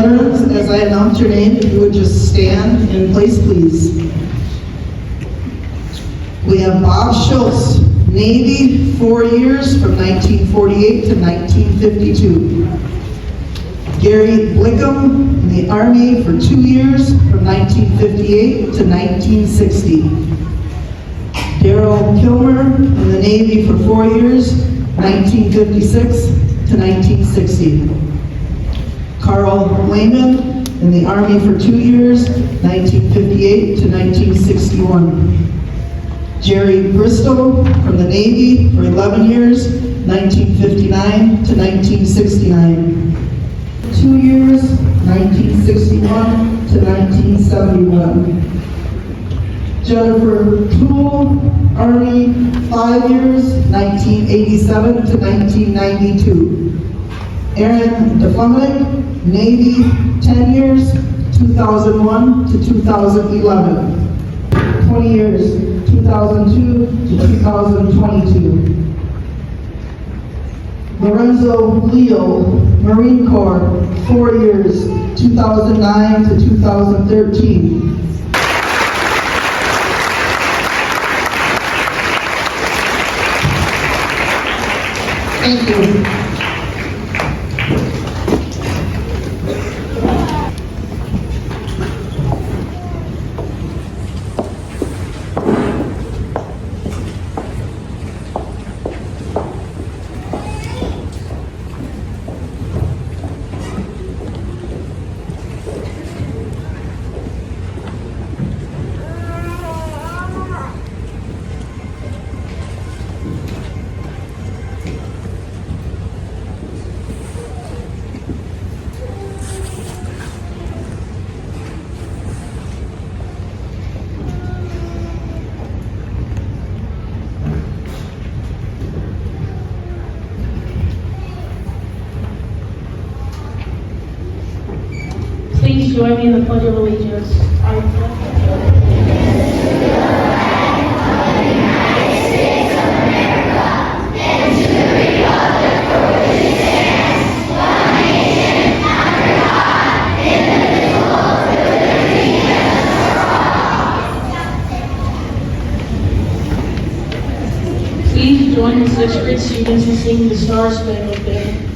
veterans, as I announce your name, if you would just stand in place, please. We have Bob Schultz, Navy, 4 years from 1948 to 1952. Gary Blickham in the Army for 2 years from 1958 to 1960. Daryl Kilmer in the Navy for 4 years, 1956 to 1960. Carl Wayman in the Army for 2 years, 1958 to 1961. Jerry Bristol from the Navy for 11 years, 1959 to 1969. 2 years, 1961 to 1971. Jennifer Toole, Army, 5 years, 1987 to 1992. Aaron DeFlemick, Navy, 10 years, 2001 to 2011. 20 years, 2002 to 2022. Lorenzo Leo, Marine Corps, 4 years, 2009 to 2013. Thank you. Please join me in the Pledge of Allegiance. I Please join the sixth grade students in singing the Star Spangled Banner.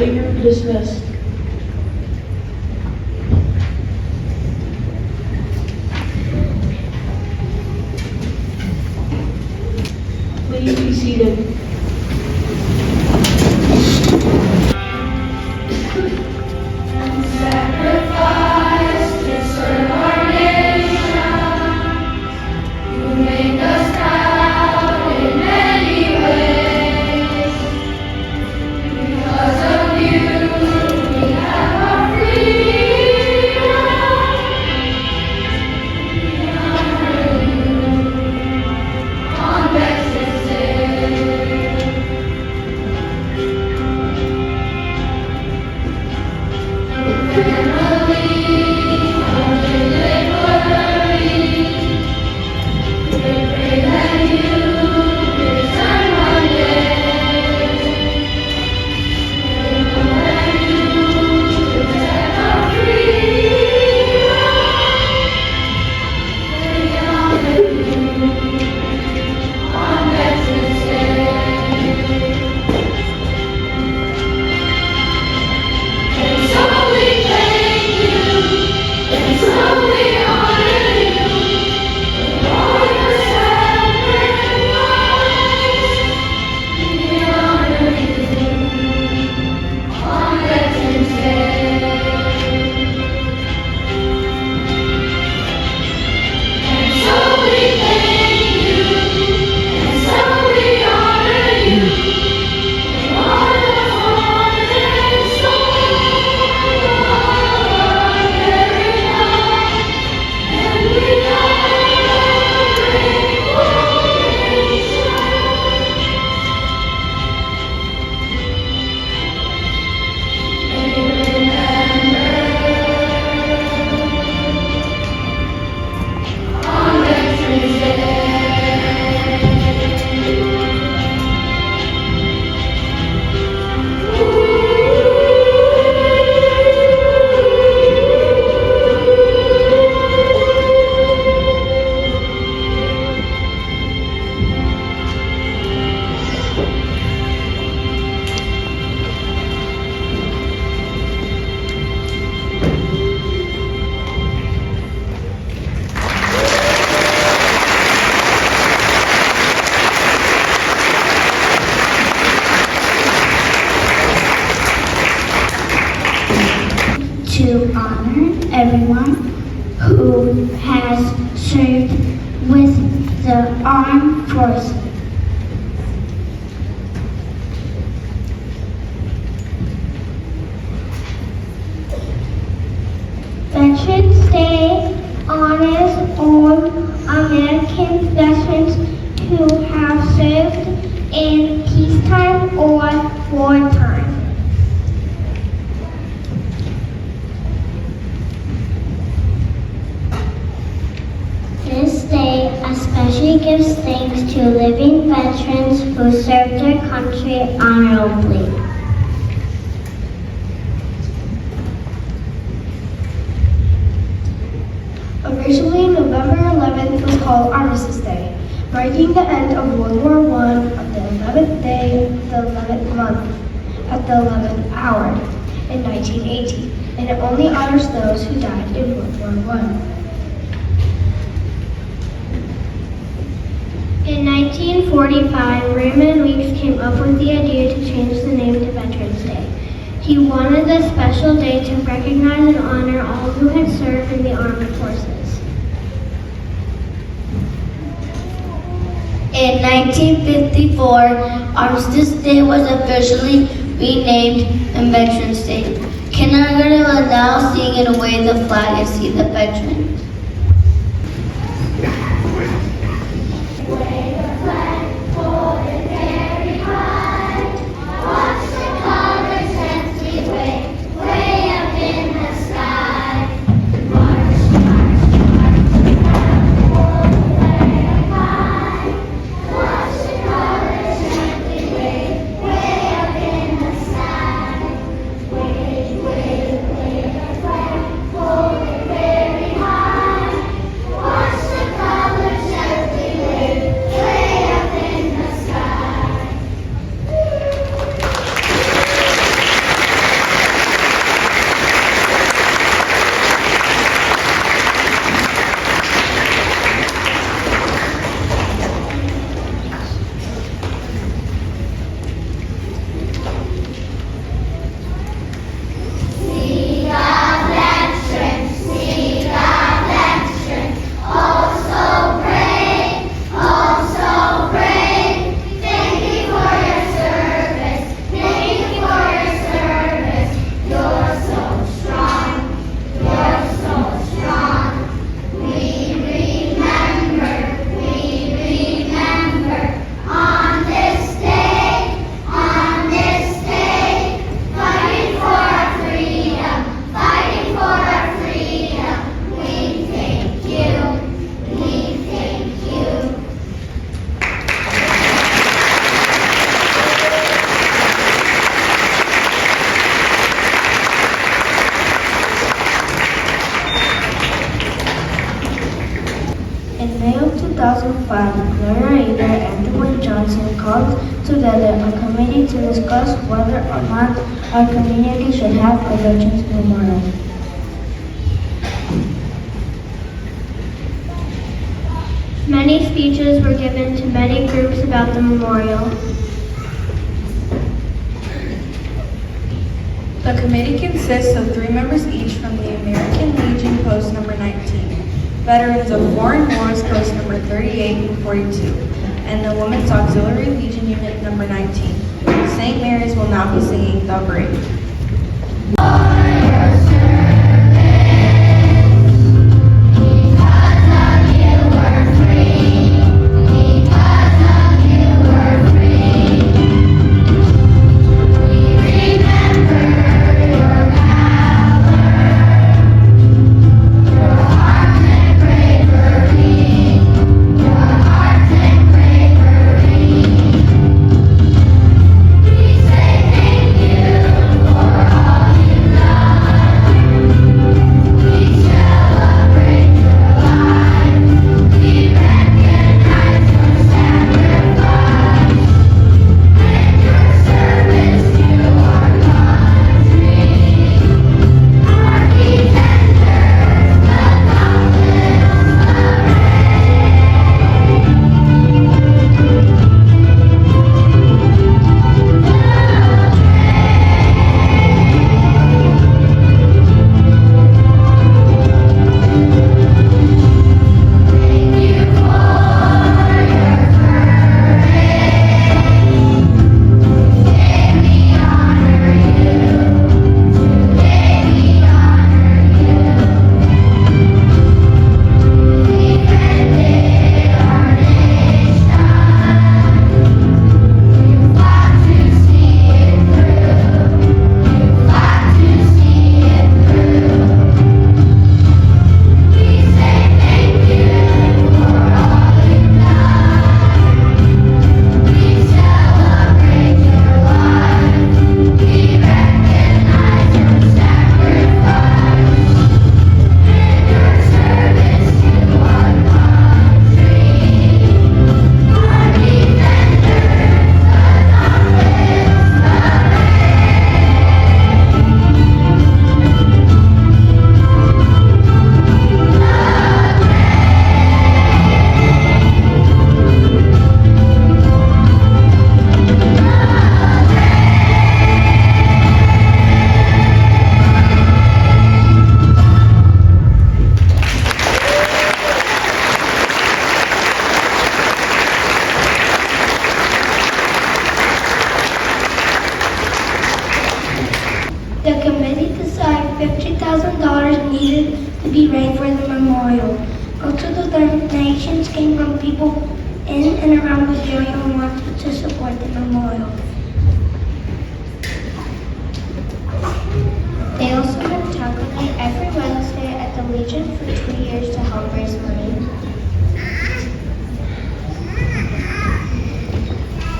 You're dismissed. Please be seated. Make us proud in many ways. to honor everyone who has served with the armed forces. Veterans Day honors all American veterans who have served in peacetime or wartime. This day especially gives thanks to living veterans who served their country honorably. Originally, November 11th was called Armistice Day, marking the end of World War I on the 11th day of the 11th month at the 11th hour in 1918, and it only honors those who died in World War I. In 1945, Raymond Weeks came up with the idea to change the name to Veterans Day. He wanted this special day to recognize and honor all who had served in the armed forces. In 1954, Armistice Day was officially renamed Veterans Day. Kindergarten will now sing and wave the flag and see the veterans. In May of 2005, Governor Eder and Dwayne Johnson called together a committee to discuss whether or not our community should have a Veterans Memorial. Many speeches were given to many groups about the memorial. The committee consists of 3 members each from the American Legion Post Number 19, Veterans of Foreign Wars Post Number 38 and 42, and the Women's Auxiliary Legion Unit Number 19. St. Mary's will now be singing The Brave. We say thank you. be ready for the memorial. Most of the donations came from people in and around Vidalia who wanted to support the memorial. They also had taco night every Wednesday at the Legion for 2 years to help raise money.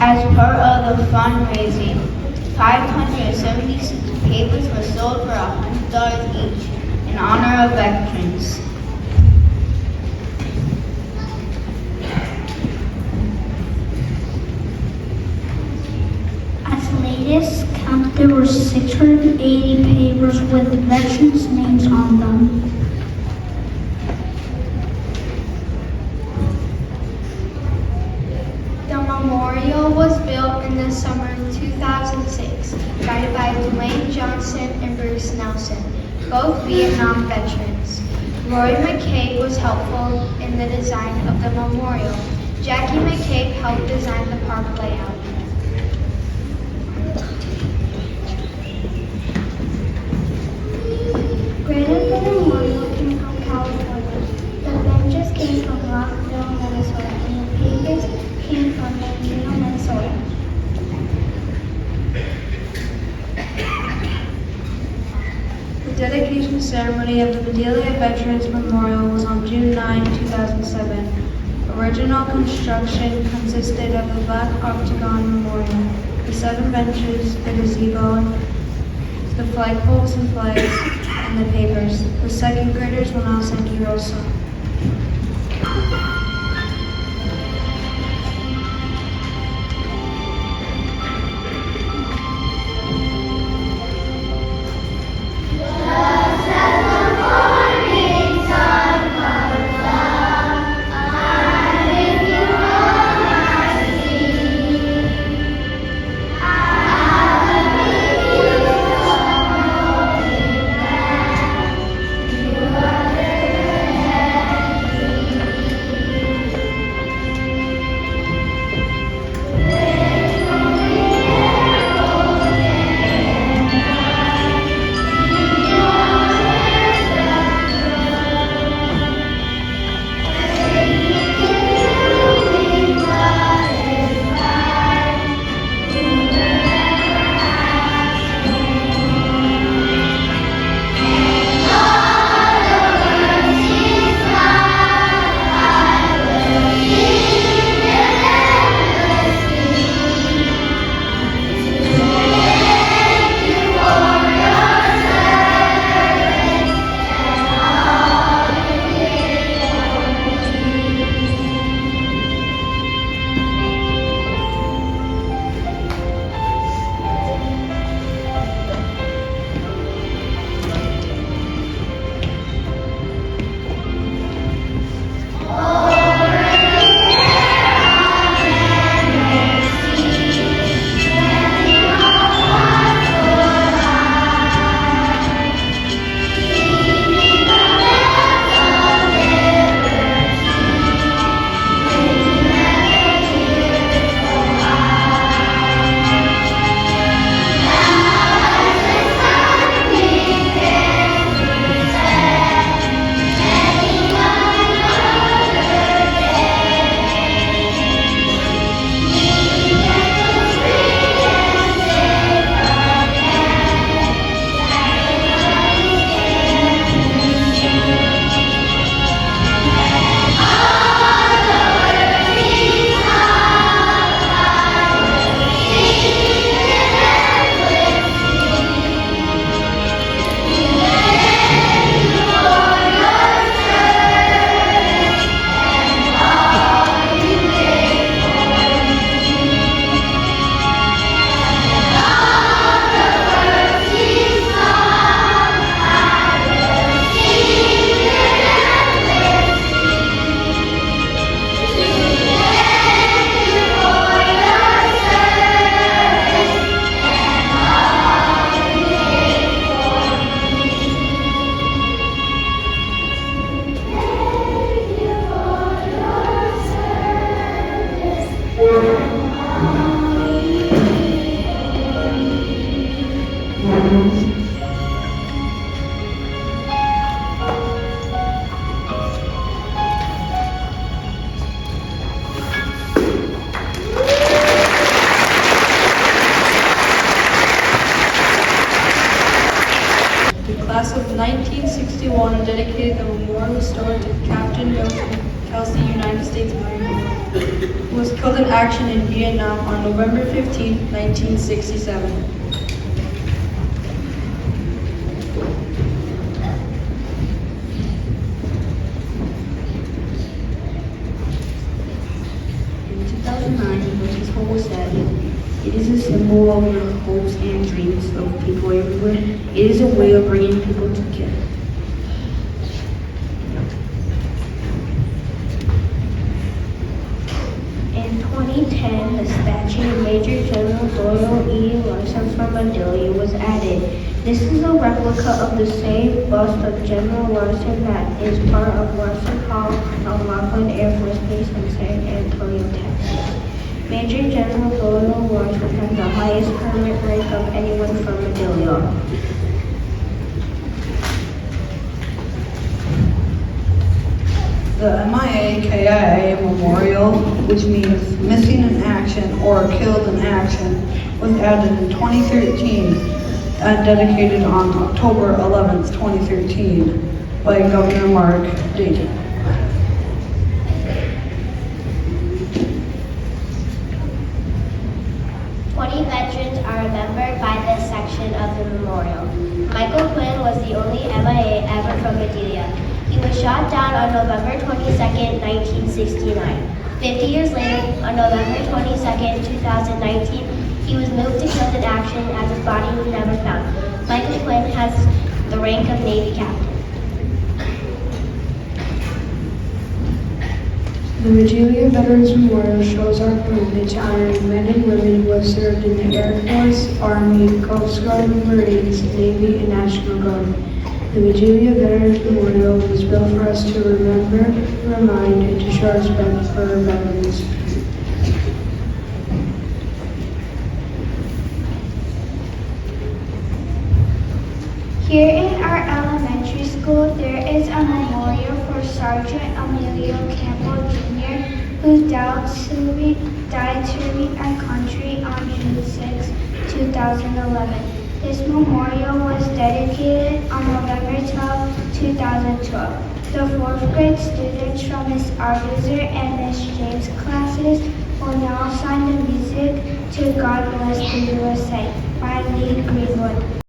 As part of the fundraising, 576 papers were sold for $100 each in honor of veterans. At the latest count, there were 680 papers with veterans' names on them. The memorial was built in the summer of 2006, guided by Dwayne Johnson and Bruce Nelson, both Vietnam veterans. Roy McCabe was helpful in the design of the memorial. Jackie McCabe helped design the park layout. Granite for the memorial came from California. The benches came from Rockville, Minnesota, and the papers came from Mendocino, Minnesota. The dedication ceremony of the Vidalia Veterans Memorial was on June 9, 2007. Original construction consisted of the black octagon memorial, the 7 benches, the gazebo, the flagpoles and flags, and the papers. The second graders will now sing Heroes Song. Captain Joseph Kelsey, United States Marine Corps, who was killed in action in Vietnam on November 15, 1967. In 2009, Moses Cole said, "It is a symbol of your hopes and dreams of people everywhere. It is a way of bringing people together." In 2010, the statue of Major General Doyle E. Larson from Adelia was added. This is a replica of the same bust of General Larson that is part of Larson Hall on Lockland Air Force Base in San Antonio, Texas. Major General Doyle Larson has the highest permanent rank of anyone from Adelia. The MIA-KIA Memorial, which means missing in action or killed in action, was added in 2013 and dedicated on October 11th, 2013 by Governor Mark Dayton. Veterans are remembered by this section of the memorial. Michael Quinn was the only MIA ever from Adelia. He was shot down on November 22nd, 1969. 50 years later, on November 22nd, 2019, he was moved to killed in action as his body was never found. Michael Quinn has the rank of Navy Captain. The Regalia Veterans Memorial shows our commitment to honoring men and women who have served in the Air Force, Army, Coast Guard, Marines, Navy, and National Guard. The Regalia Veterans Memorial was built for us to remember, remind, and to show respect for our veterans. Here in our elementary school, there is a memorial for Sergeant Emilio Campbell Jr., who died serving our country on June 6, 2011. This memorial was dedicated on November 12, 2012. The fourth grade students from Miss Arbuser and Miss James classes will now sign the music to God Bless the USA by Lee Greenwood.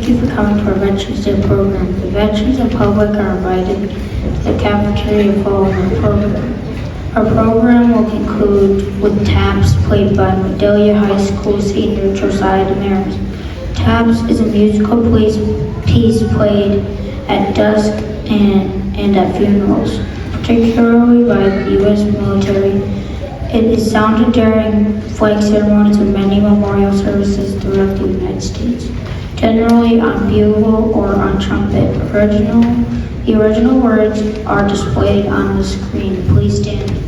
you for coming to our Veterans Day program. The veterans and public are invited to the cafeteria following our program. Our program will conclude with taps played by Medalia High School senior Josiah Damaris. Taps is a musical piece played at dusk and at funerals, particularly by the U.S. military. It is sounded during flag ceremonies and many memorial services throughout the United States, generally on bugle or on trumpet. The original words are displayed on the screen. Please stand.